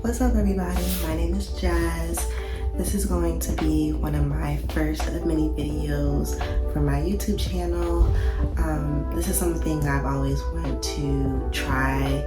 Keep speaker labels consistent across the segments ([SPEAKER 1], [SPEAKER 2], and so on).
[SPEAKER 1] What's up, everybody? My name is Jazz. This is going to be one of my first of many videos for my YouTube channel. This is something I've always wanted to try.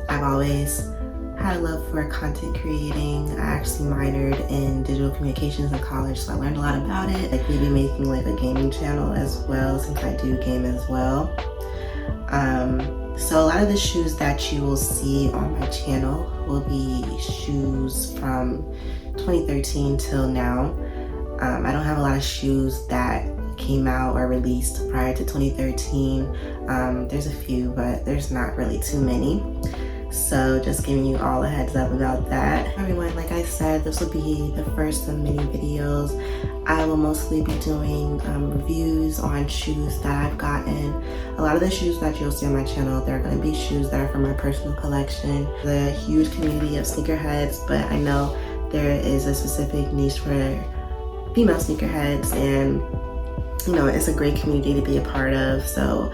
[SPEAKER 1] I've always had a love for content creating. I actually minored in digital communications in college, so I learned a lot about it. Like maybe making like a gaming channel as well, since I do game as well. So a lot of the shoes that you will see on my channel will be shoes from 2013 till now. I don't have a lot of shoes that came out or released prior to 2013. There's a few, but there's not really too many. So just giving you all a heads up about that. Everyone, like I said, this will be the first of many videos. I will mostly be doing reviews on shoes that I've gotten. A lot of the shoes that you'll see on my channel, they're going to be shoes that are from my personal collection. There's a huge community of sneakerheads, but I know there is a specific niche for female sneakerheads, and you know, it's a great community to be a part of. So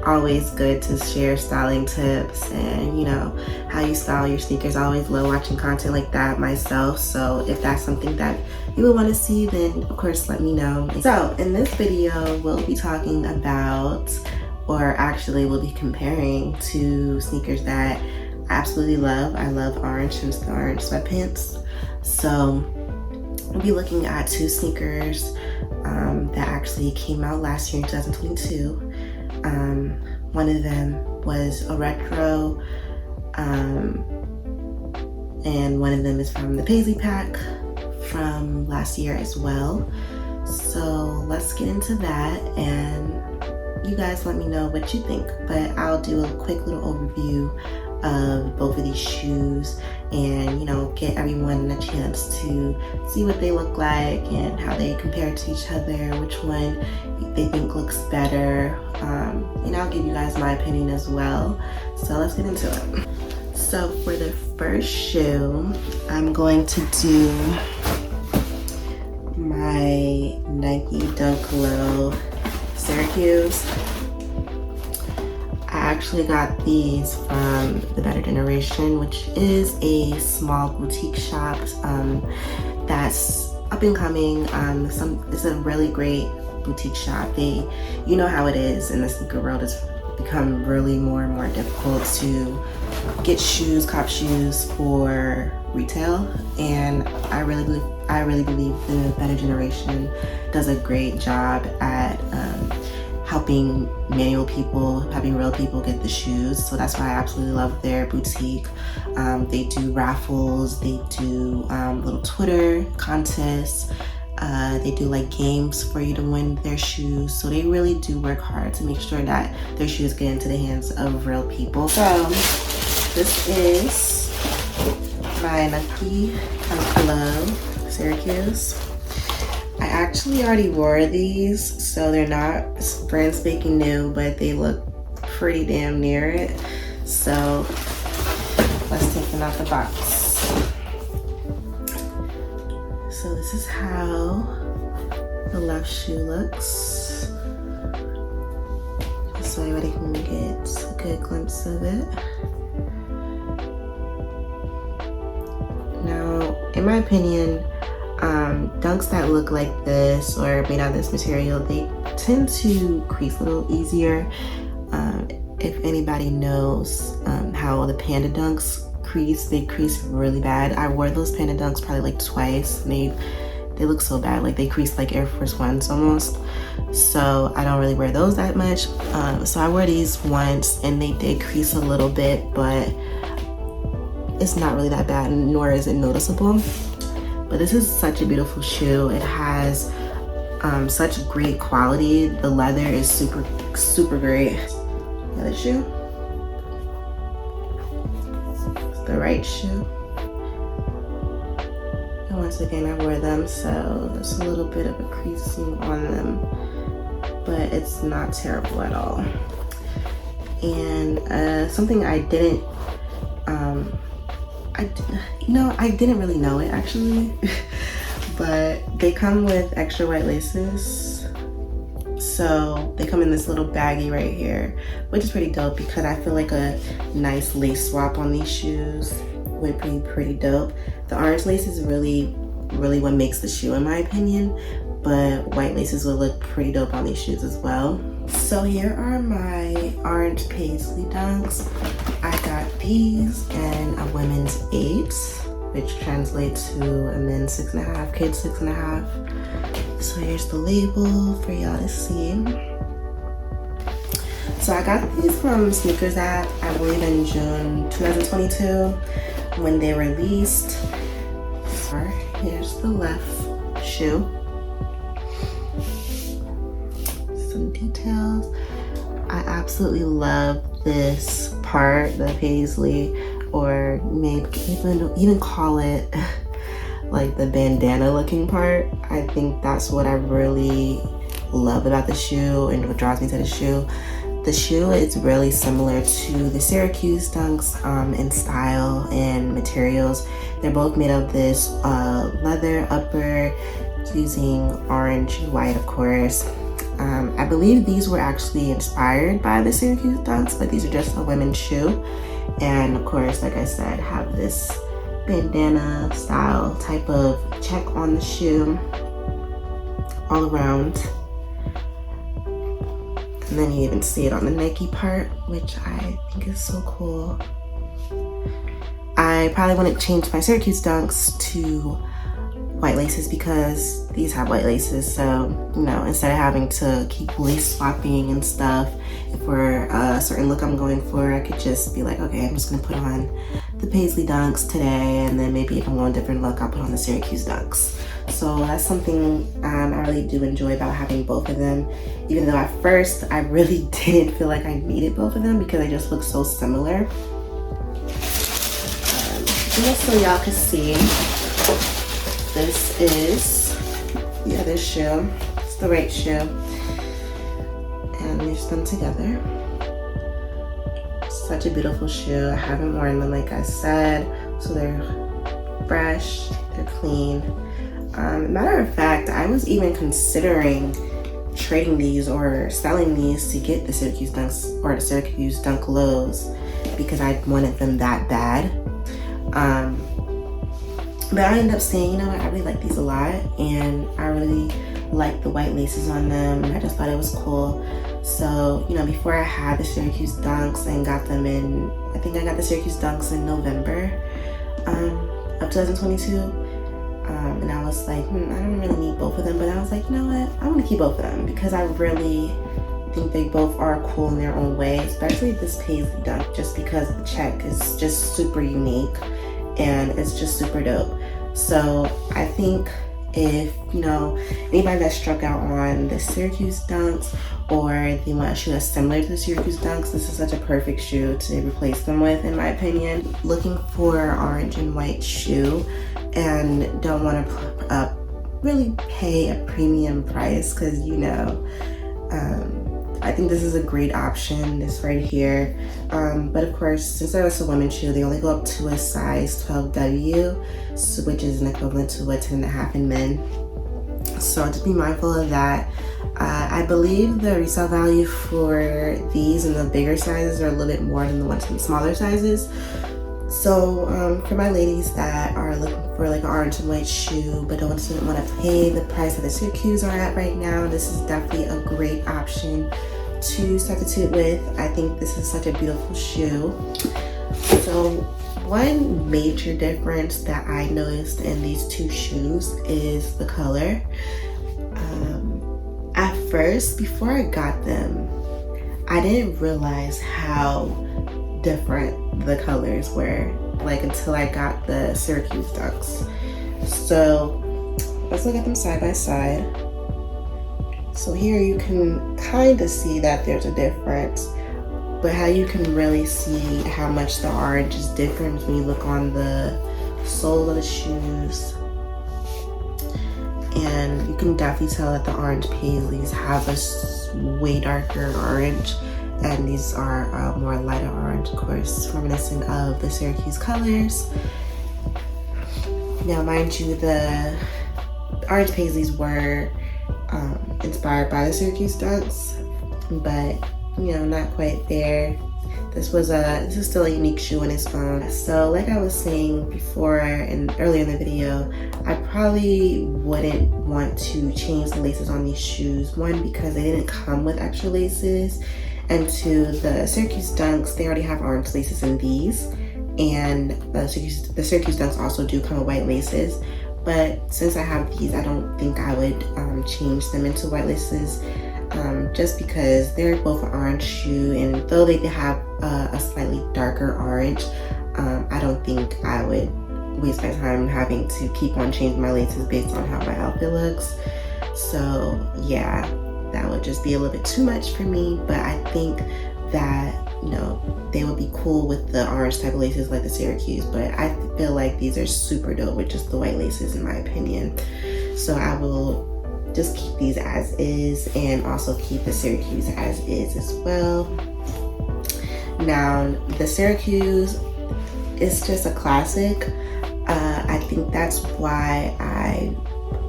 [SPEAKER 1] always good to share styling tips and, you know, how you style your sneakers. I always love watching content like that myself. So if that's something that you would want to see, then of course let me know. So in this video, we'll be talking about, or actually we'll be comparing two sneakers that I absolutely love. I love orange, hence the orange sweatpants. So we'll be looking at two sneakers that actually came out last year in 2022. One of them was a retro, and one of them is from the Paisley pack from last year as well. So let's get into that, and you guys let me know what you think. But I'll do a quick little overview of both of these shoes and, you know, get everyone a chance to see what they look like and how they compare to each other, which one they think looks better, and I'll give you guys my opinion as well. So let's get into it. So for the first shoe, I'm going to do my Nike Dunk Low Syracuse. I actually got these from the Better Generation, which is a small boutique shop that's up and coming. It's a really great boutique shop. You know how it is in the sneaker world. It's become really more and more difficult to get shoes, cop shoes for retail, and I really believe the Better Generation does a great job at helping manual people, helping real people get the shoes. So that's why I absolutely love their boutique. They do raffles, they do little Twitter contests, they do like games for you to win their shoes. So they really do work hard to make sure that their shoes get into the hands of real people. So this is my Nike Dunk Low Syracuse. I actually already wore these, so they're not brand spanking new, but they look pretty damn near it. So let's take them out the box. So this is how the left shoe looks, just so everybody can get a good glimpse of it. Now, in my opinion, dunks that look like this or made out of this material, they tend to crease a little easier. If anybody knows how the Panda dunks crease, they crease really bad. I wore those Panda dunks probably like twice, and they look so bad. Like they crease like Air Force Ones almost. So I don't really wear those that much. So I wore these once and they did crease a little bit, but it's not really that bad, nor is it noticeable. But this is such a beautiful shoe. It has such great quality. The leather is super great. The other shoe, it's the right shoe. And once again, I wore them, so there's a little bit of a creasing on them, but it's not terrible at all. And something I didn't really know it actually, but they come with extra white laces. So they come in this little baggie right here, which is pretty dope because I feel like a nice lace swap on these shoes would be pretty dope. The orange lace is really what makes the shoe in my opinion, but white laces would look pretty dope on these shoes as well. So here are my orange Paisley dunks. I got these in a women's 8, which translates to a men's 6.5, kids 6.5. So here's the label for y'all to see. So I got these from Sneakers app, I believe in June 2022 when they released. Here's the left shoe. Some details. I absolutely love this part, the Paisley, or maybe even call it like the bandana looking part. I think that's what I really love about the shoe and what draws me to the shoe. The shoe is really similar to the Syracuse dunks in style and materials. They're both made of this leather upper using orange and white, of course. I believe these were actually inspired by the Syracuse dunks, but these are just a women's shoe. And of course, like I said, have this bandana style type of check on the shoe all around. And then you even see it on the Nike part, which I think is so cool. I probably wouldn't change my Syracuse dunks to white laces because these have white laces. So, you know, instead of having to keep lace swapping and stuff, if for a certain look I'm going for, I could just be like, okay, I'm just gonna put on the Paisley dunks today, and then maybe if I'm going a different look, I'll put on the Syracuse dunks. So that's something I really do enjoy about having both of them, even though at first I really didn't feel like I needed both of them because they just look so similar. Just so y'all can see, this is the other shoe. It's the right shoe. And there's them together. Such a beautiful shoe. I haven't worn them, like I said, so they're fresh, they're clean. Matter of fact, I was even considering trading these or selling these to get the Syracuse dunks or the Syracuse dunk lows because I wanted them that bad. But I ended up saying, you know what, I really like these a lot, and I really like the white laces on them, and I just thought it was cool. So, you know, before I had the Syracuse dunks and got them in, I think I got the Syracuse dunks in November of 2022. And I was like, I don't really need both of them, but I was like, you know what, I want to keep both of them because I really think they both are cool in their own way, especially this Paisley dunk, just because the check is just super unique and it's just super dope. So I think if, you know, anybody that struck out on the Syracuse dunks or they want a shoe that's similar to the Syracuse dunks, this is such a perfect shoe to replace them with, in my opinion. Looking for an orange and white shoe and don't want to really pay a premium price because, you know, I think this is a great option, this right here. But of course, since it's a women's shoe, they only go up to a size 12W, so, which is an equivalent to a 10.5 in men. So just be mindful of that. I believe the resale value for these in the bigger sizes are a little bit more than the ones in the smaller sizes. So for my ladies that are looking for like an orange and white shoe but don't want to pay the price that the Syracuse are at right now, this is definitely a great option to substitute with. I think this is such a beautiful shoe. So one major difference that I noticed in these two shoes is the color. At first, before I got them, I didn't realize how different the colors were, like until I got the Syracuse dunks. So let's look at them side by side. So here you can kind of see that there's a difference, but how you can really see how much the orange is different when you look on the sole of the shoes. And you can definitely tell that the orange Paisleys have a way darker orange, and these are more lighter orange, of course, reminiscent of the Syracuse colors. Now, mind you, the orange Paisleys were inspired by the Syracuse dunks, but, you know, not quite there. this is still a unique shoe on its own. So like I was saying before and earlier in the video, I probably wouldn't want to change the laces on these shoes. One, because they didn't come with extra laces, and two, the Syracuse Dunks, they already have orange laces in these, and the Syracuse Dunks also do come with white laces. But since I have these, I don't think I would change them into white laces, just because they're both an orange shoe, and though they have a slightly darker orange, I don't think I would waste my time having to keep on changing my laces based on how my outfit looks. So yeah, that would just be a little bit too much for me. But I think that, you know, they would be cool with the orange type of laces like the Syracuse, but I feel like these are super dope with just the white laces in my opinion. So I will just keep these as is, and also keep the Syracuse as is as well. Now the Syracuse is just a classic. I think that's why I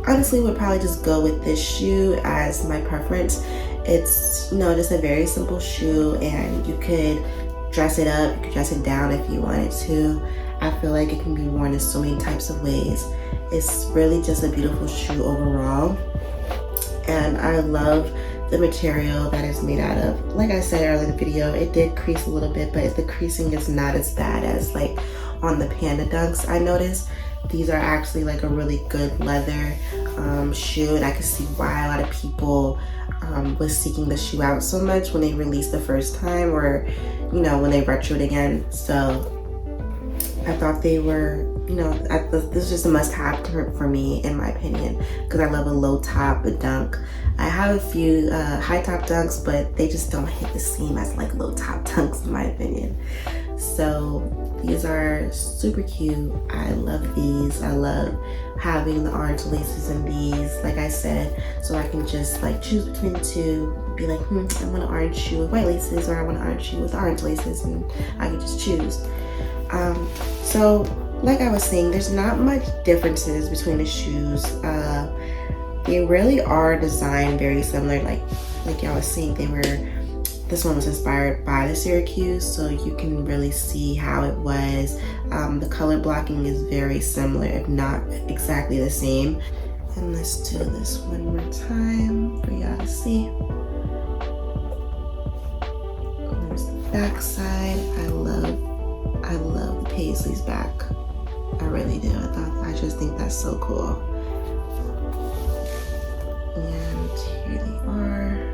[SPEAKER 1] honestly would probably just go with this shoe as my preference. It's, you know, just a very simple shoe, and you could dress it up, you could dress it down if you wanted to. I feel like it can be worn in so many types of ways. It's really just a beautiful shoe overall, and I love the material that it's made out of. Like I said earlier in the video, it did crease a little bit, but the creasing is not as bad as like on the Panda Dunks. I noticed these are actually like a really good leather shoe, and I could see why a lot of people was seeking the shoe out so much when they released the first time, or you know, when they retroed again. So I thought they were, you know, this is just a must-have for me in my opinion, because I love a low top dunk. I have a few high top dunks, but they just don't hit the same as like low top dunks in my opinion. So these are super cute. I love these. I love having the orange laces in these, like I said, so I can just like choose between the two, be like, I want an orange shoe with white laces, or I want an orange shoe with orange laces, and I can just choose. So like I was saying, there's not much differences between the shoes. They really are designed very similar, like y'all was saying, this one was inspired by the Syracuse, so you can really see how it was. The color blocking is very similar, if not exactly the same. And let's do this one more time for y'all to see. There's the back side. I love the Paisley's back. I really do. I just think that's so cool. And here they are.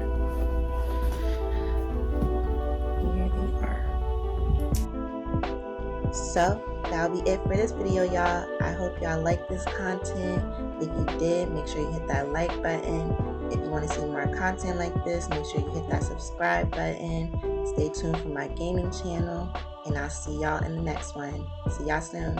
[SPEAKER 1] So that'll be it for this video, y'all. I hope y'all like this content. If you did, make sure you hit that like button. If you want to see more content like this, make sure you hit that subscribe button. Stay tuned for my gaming channel, and I'll see y'all in the next one. See y'all soon.